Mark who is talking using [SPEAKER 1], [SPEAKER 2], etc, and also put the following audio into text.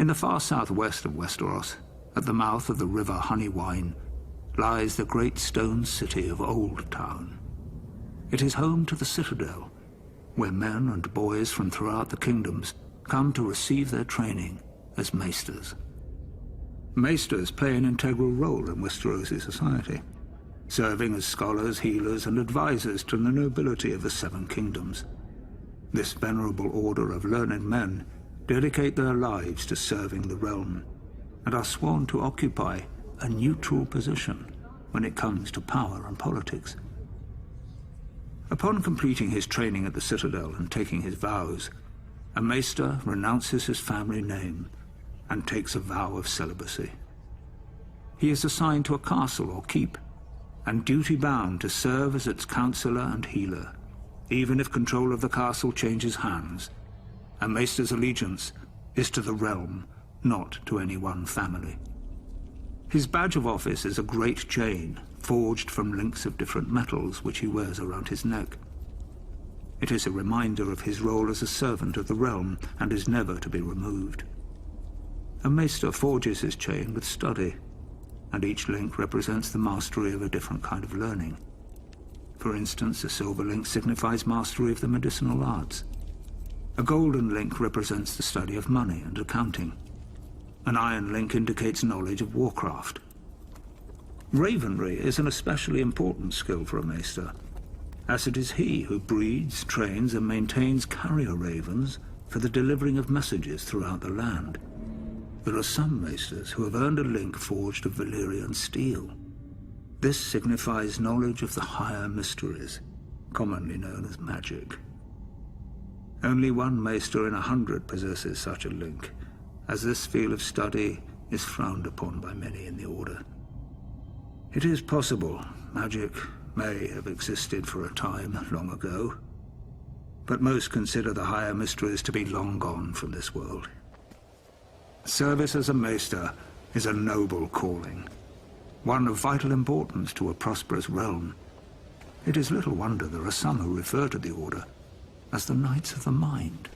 [SPEAKER 1] In the far southwest of Westeros, at the mouth of the river Honeywine, lies the great stone city of Old Town. It is home to the Citadel, where men and boys from throughout the kingdoms come to receive their training as maesters. Maesters play an integral role in Westerosi society, serving as scholars, healers, and advisors to the nobility of the Seven Kingdoms. This venerable order of learned men dedicate their lives to serving the realm, and are sworn to occupy a neutral position when it comes to power and politics. Upon completing his training at the Citadel and taking his vows, a maester renounces his family name and takes a vow of celibacy. He is assigned to a castle or keep, and duty-bound to serve as its counselor and healer, even if control of the castle changes hands. A maester's allegiance is to the realm, not to any one family. His badge of office is a great chain, forged from links of different metals which he wears around his neck. It is a reminder of his role as a servant of the realm and is never to be removed. A maester forges his chain with study, and each link represents the mastery of a different kind of learning. For instance, a silver link signifies mastery of the medicinal arts. A golden link represents the study of money and accounting. An iron link indicates knowledge of warcraft. Ravenry is an especially important skill for a maester, as it is he who breeds, trains, and maintains carrier ravens for the delivering of messages throughout the land. There are some maesters who have earned a link forged of Valyrian steel. This signifies knowledge of the higher mysteries, commonly known as magic. Only one maester in 100 possesses such a link, as this field of study is frowned upon by many in the Order. It is possible magic may have existed for a time long ago, but most consider the higher mysteries to be long gone from this world. Service as a maester is a noble calling, one of vital importance to a prosperous realm. It is little wonder there are some who refer to the Order as the Knights of the Mind.